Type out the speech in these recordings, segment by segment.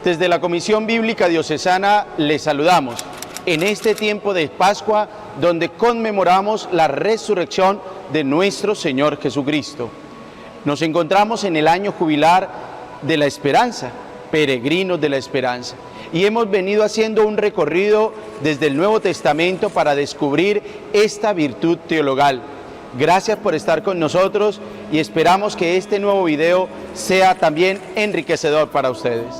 Desde la Comisión Bíblica Diocesana les saludamos en este tiempo de Pascua, donde conmemoramos la resurrección de nuestro Señor Jesucristo. Nos encontramos en el año jubilar de la esperanza, peregrinos de la esperanza, y hemos venido haciendo un recorrido desde el Nuevo Testamento para descubrir esta virtud teologal. Gracias por estar con nosotros y esperamos que este nuevo video sea también enriquecedor para ustedes.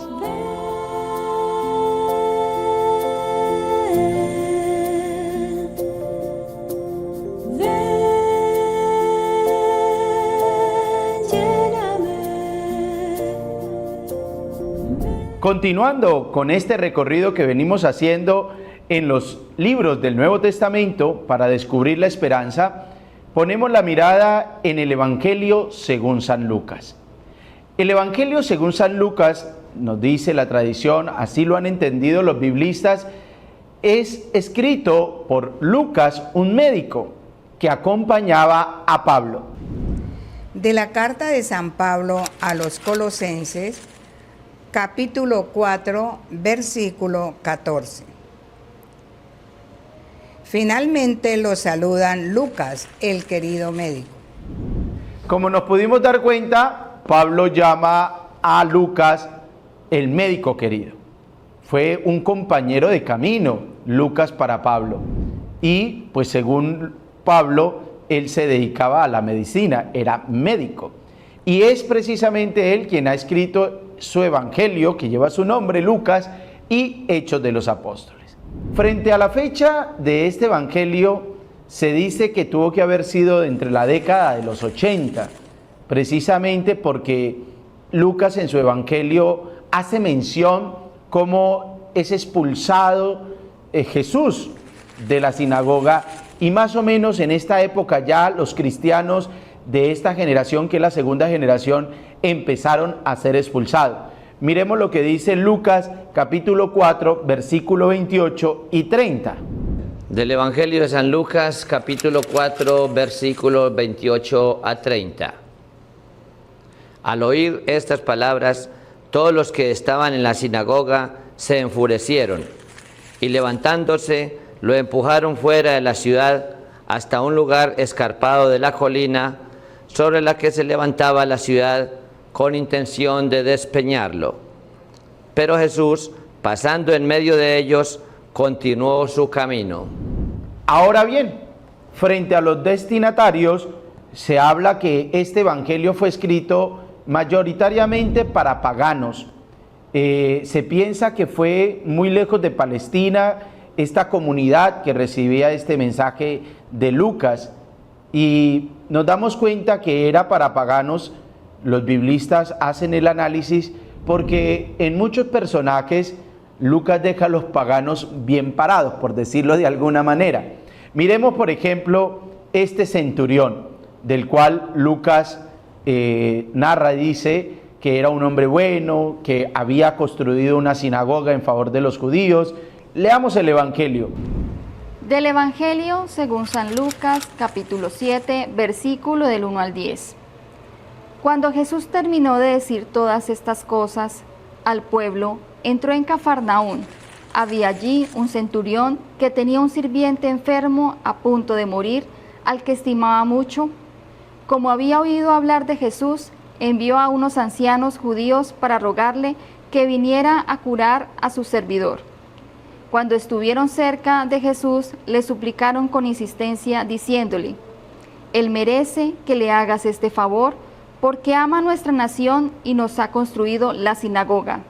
Continuando con este recorrido que venimos haciendo en los libros del Nuevo Testamento para descubrir la esperanza, ponemos la mirada en el Evangelio según San Lucas. El Evangelio según San Lucas, nos dice la tradición, así lo han entendido los biblistas, es escrito por Lucas, un médico que acompañaba a Pablo. De la carta de San Pablo a los Colosenses, capítulo 4, versículo 14. Finalmente lo saludan Lucas, el querido médico. Como nos pudimos dar cuenta, Pablo llama a Lucas el médico querido. Fue un compañero de camino, Lucas, para Pablo. Y pues según Pablo, él se dedicaba a la medicina, era médico. Y es precisamente él quien ha escrito su evangelio, que lleva su nombre, Lucas, y Hechos de los Apóstoles. Frente a la fecha de este evangelio, se dice que tuvo que haber sido entre la década de los 80, precisamente porque Lucas en su evangelio hace mención cómo es expulsado Jesús de la sinagoga, y más o menos en esta época ya los cristianos de esta generación, que es la segunda generación, empezaron a ser expulsados. Miremos lo que dice Lucas capítulo 4, versículo 28 y 30. Del Evangelio de San Lucas, capítulo 4, versículos 28 a 30. Al oír estas palabras, todos los que estaban en la sinagoga se enfurecieron y levantándose lo empujaron fuera de la ciudad hasta un lugar escarpado de la colina sobre la que se levantaba la ciudad, con intención de despeñarlo. Pero Jesús, pasando en medio de ellos, continuó su camino. Ahora bien, frente a los destinatarios, se habla que este evangelio fue escrito mayoritariamente para paganos. Se piensa que fue muy lejos de Palestina esta comunidad que recibía este mensaje de Lucas, y nos damos cuenta que era para paganos. Los biblistas hacen el análisis porque en muchos personajes Lucas deja a los paganos bien parados, por decirlo de alguna manera. Miremos, por ejemplo, este centurión, del cual Lucas narra y dice que era un hombre bueno, que había construido una sinagoga en favor de los judíos. Leamos el Evangelio. Del Evangelio según San Lucas, capítulo 7, versículo del 1 al 10. Cuando Jesús terminó de decir todas estas cosas al pueblo, entró en Cafarnaún. Había allí un centurión que tenía un sirviente enfermo a punto de morir, al que estimaba mucho. Como había oído hablar de Jesús, envió a unos ancianos judíos para rogarle que viniera a curar a su servidor. Cuando estuvieron cerca de Jesús, le suplicaron con insistencia, diciéndole: Él merece que le hagas este favor, porque ama a nuestra nación y nos ha construido la sinagoga.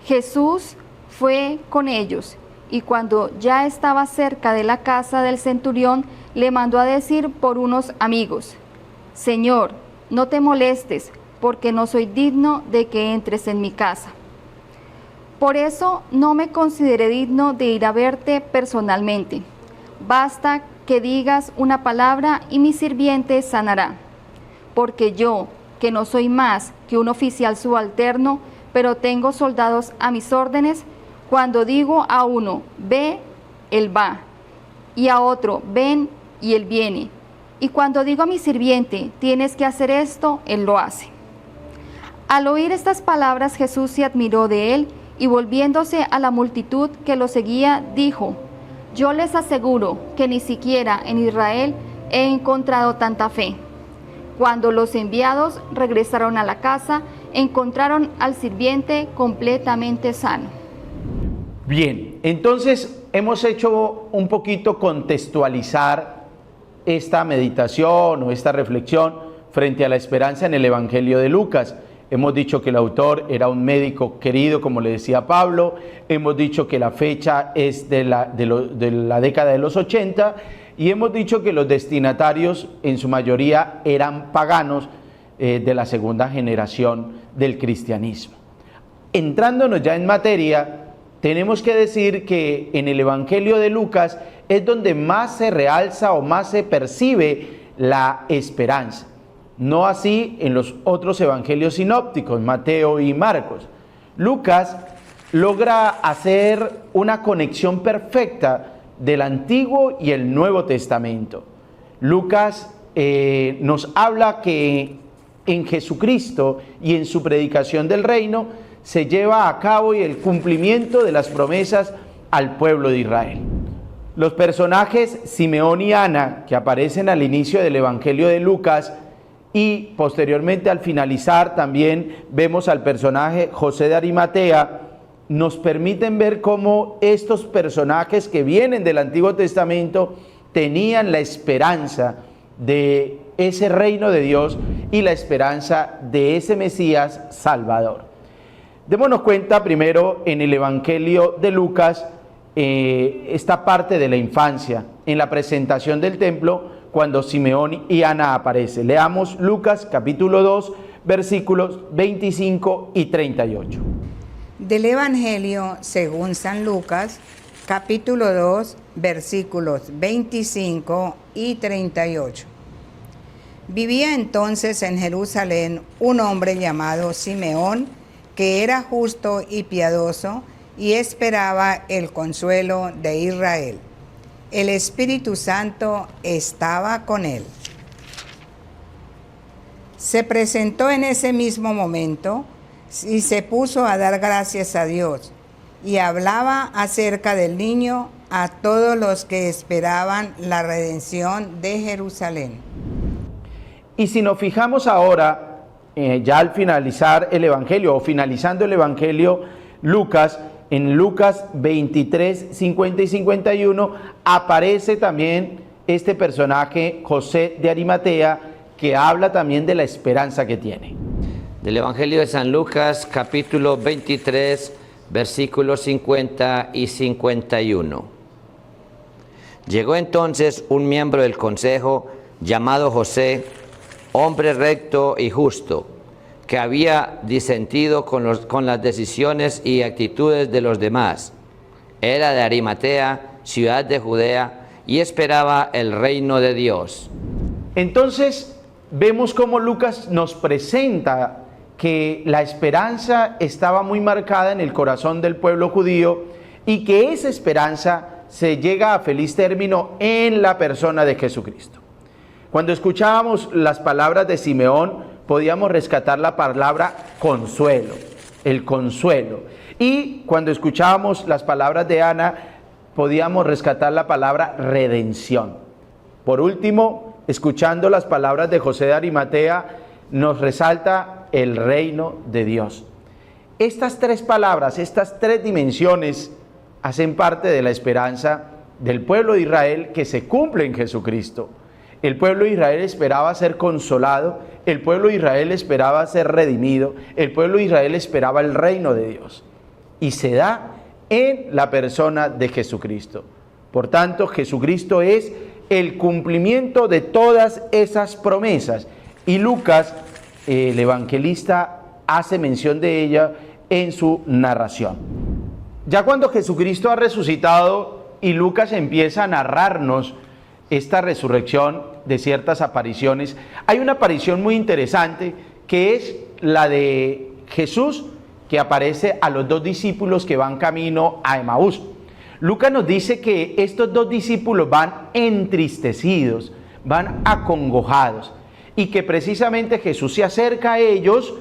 Jesús fue con ellos, y cuando ya estaba cerca de la casa del centurión, le mandó a decir por unos amigos: Señor, no te molestes, porque no soy digno de que entres en mi casa. Por eso no me consideré digno de ir a verte personalmente. Basta que digas una palabra y mi sirviente sanará. Porque yo, que no soy más que un oficial subalterno, pero tengo soldados a mis órdenes, cuando digo a uno, ve, él va, y a otro, ven, y él viene. Y cuando digo a mi sirviente, tienes que hacer esto, él lo hace. Al oír estas palabras, Jesús se admiró de él y volviéndose a la multitud que lo seguía, dijo: Yo les aseguro que ni siquiera en Israel he encontrado tanta fe. Cuando los enviados regresaron a la casa, encontraron al sirviente completamente sano. Bien, entonces hemos hecho un poquito contextualizar esta meditación o esta reflexión frente a la esperanza en el Evangelio de Lucas. Hemos dicho que el autor era un médico querido, como le decía Pablo. Hemos dicho que la fecha es de la década de los 80 y hemos dicho que los destinatarios en su mayoría eran paganos de la segunda generación del cristianismo. Entrándonos ya en materia, tenemos que decir que en el Evangelio de Lucas es donde más se realza o más se percibe la esperanza. No así en los otros evangelios sinópticos, Mateo y Marcos. Lucas logra hacer una conexión perfecta del Antiguo y el Nuevo Testamento. Lucas nos habla que en Jesucristo y en su predicación del reino se lleva a cabo el cumplimiento de las promesas al pueblo de Israel. Los personajes Simeón y Ana, que aparecen al inicio del Evangelio de Lucas, y posteriormente al finalizar también vemos al personaje José de Arimatea, nos permiten ver cómo estos personajes que vienen del Antiguo Testamento tenían la esperanza de ese reino de Dios y la esperanza de ese Mesías Salvador. Démonos cuenta primero en el Evangelio de Lucas, esta parte de la infancia, en la presentación del templo, cuando Simeón y Ana aparece. Leamos Lucas capítulo 2, versículos 25 y 38. Del Evangelio según San Lucas, capítulo 2, versículos 25 y 38. Vivía entonces en Jerusalén un hombre llamado Simeón, que era justo y piadoso, y esperaba el consuelo de Israel. El Espíritu Santo estaba con él. Se presentó en ese mismo momento y se puso a dar gracias a Dios, y hablaba acerca del niño a todos los que esperaban la redención de Jerusalén. Y si nos fijamos ahora, ya al finalizar el Evangelio, o finalizando el Evangelio, Lucas, en Lucas 23, 50 y 51, aparece también este personaje, José de Arimatea, que habla también de la esperanza que tiene. Del Evangelio de San Lucas, capítulo 23, versículos 50 y 51. Llegó entonces un miembro del consejo llamado José, hombre recto y justo, que había disentido con las decisiones y actitudes de los demás. Era de Arimatea, ciudad de Judea, y esperaba el reino de Dios. Entonces, vemos cómo Lucas nos presenta que la esperanza estaba muy marcada en el corazón del pueblo judío y que esa esperanza se llega a feliz término en la persona de Jesucristo. Cuando escuchábamos las palabras de Simeón, podíamos rescatar la palabra consuelo, el consuelo. Y cuando escuchábamos las palabras de Ana, podíamos rescatar la palabra redención. Por último, escuchando las palabras de José de Arimatea, nos resalta el reino de Dios. Estas tres palabras, estas tres dimensiones, hacen parte de la esperanza del pueblo de Israel que se cumple en Jesucristo. El pueblo de Israel esperaba ser consolado, el pueblo de Israel esperaba ser redimido, el pueblo de Israel esperaba el reino de Dios. Y se da en la persona de Jesucristo. Por tanto, Jesucristo es el cumplimiento de todas esas promesas. Y Lucas, el evangelista, hace mención de ella en su narración. Ya cuando Jesucristo ha resucitado y Lucas empieza a narrarnos esta resurrección de ciertas apariciones, hay una aparición muy interesante que es la de Jesús, que aparece a los dos discípulos que van camino a Emaús. Lucas nos dice que estos dos discípulos van entristecidos, van acongojados, y que precisamente Jesús se acerca a ellos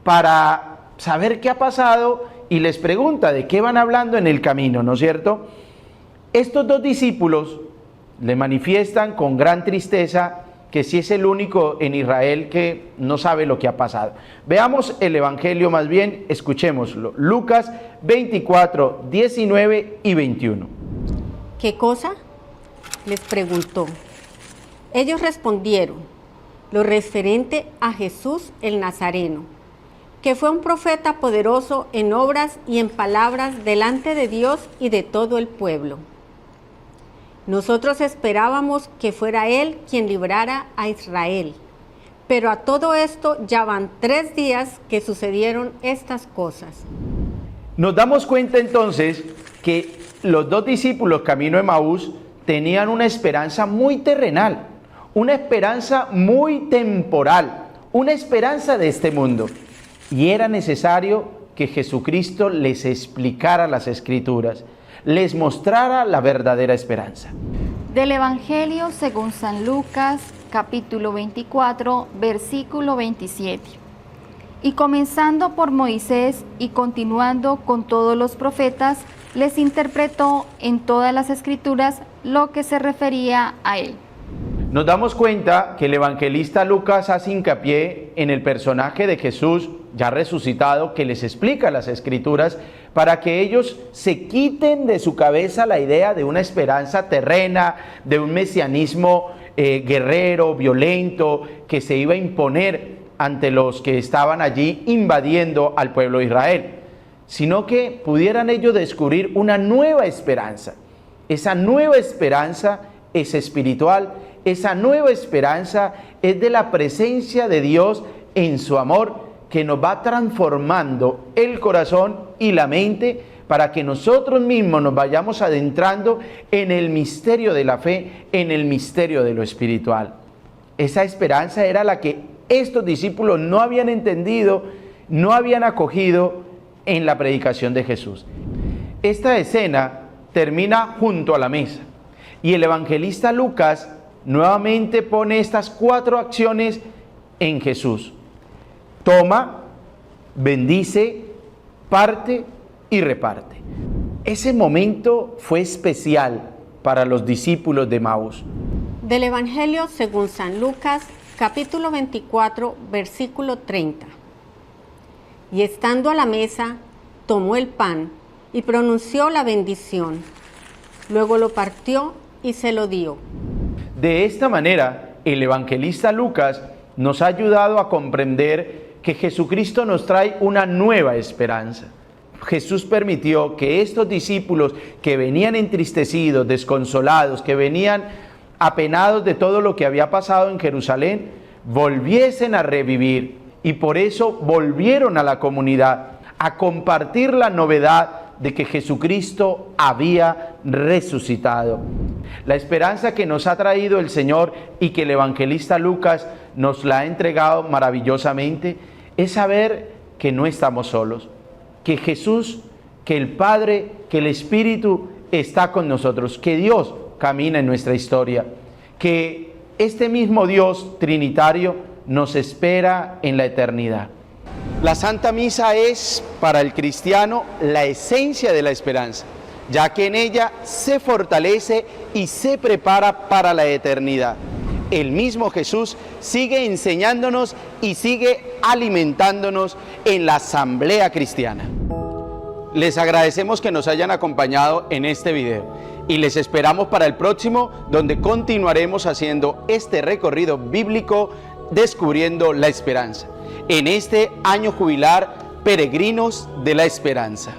para saber qué ha pasado y les pregunta de qué van hablando en el camino, ¿no es cierto? Estos dos discípulos le manifiestan con gran tristeza que sí es el único en Israel que no sabe lo que ha pasado. Veamos el Evangelio más bien, escuchémoslo. Lucas 24, 19 y 21. ¿Qué cosa?, les preguntó. Ellos respondieron, lo referente a Jesús el Nazareno, que fue un profeta poderoso en obras y en palabras delante de Dios y de todo el pueblo. Nosotros esperábamos que fuera Él quien librara a Israel, pero a todo esto ya van 3 días que sucedieron estas cosas. Nos damos cuenta entonces que los dos discípulos camino a Emaús tenían una esperanza muy terrenal, una esperanza muy temporal, una esperanza de este mundo. Y era necesario que Jesucristo les explicara las Escrituras, les mostrara la verdadera esperanza. Del Evangelio según San Lucas, capítulo 24, versículo 27. Y comenzando por Moisés y continuando con todos los profetas, les interpretó en todas las Escrituras lo que se refería a él. Nos damos cuenta que el evangelista Lucas hace hincapié en el personaje de Jesús ya resucitado, que les explica las Escrituras para que ellos se quiten de su cabeza la idea de una esperanza terrena, de un mesianismo guerrero, violento, que se iba a imponer ante los que estaban allí invadiendo al pueblo de Israel, sino que pudieran ellos descubrir una nueva esperanza. Esa nueva esperanza es espiritual, esa nueva esperanza es de la presencia de Dios en su amor, que nos va transformando el corazón y la mente para que nosotros mismos nos vayamos adentrando en el misterio de la fe, en el misterio de lo espiritual. Esa esperanza era la que estos discípulos no habían entendido, no habían acogido en la predicación de Jesús. Esta escena termina junto a la mesa y el evangelista Lucas nuevamente pone estas 4 acciones en Jesús. Toma, bendice, parte y reparte. Ese momento fue especial para los discípulos de Emaús. Del Evangelio según San Lucas, capítulo 24, versículo 30. Y estando a la mesa, tomó el pan y pronunció la bendición. Luego lo partió y se lo dio. De esta manera, el evangelista Lucas nos ha ayudado a comprender que Jesucristo nos trae una nueva esperanza. Jesús permitió que estos discípulos que venían entristecidos, desconsolados, que venían apenados de todo lo que había pasado en Jerusalén, volviesen a revivir y por eso volvieron a la comunidad a compartir la novedad de que Jesucristo había resucitado. La esperanza que nos ha traído el Señor y que el evangelista Lucas nos la ha entregado maravillosamente es saber que no estamos solos, que Jesús, que el Padre, que el Espíritu está con nosotros, que Dios camina en nuestra historia, que este mismo Dios trinitario nos espera en la eternidad. La Santa Misa es para el cristiano la esencia de la esperanza, ya que en ella se fortalece y se prepara para la eternidad. El mismo Jesús sigue enseñándonos y sigue alimentándonos en la asamblea cristiana. Les agradecemos que nos hayan acompañado en este video y les esperamos para el próximo, donde continuaremos haciendo este recorrido bíblico descubriendo la esperanza. En este año jubilar, Peregrinos de la Esperanza.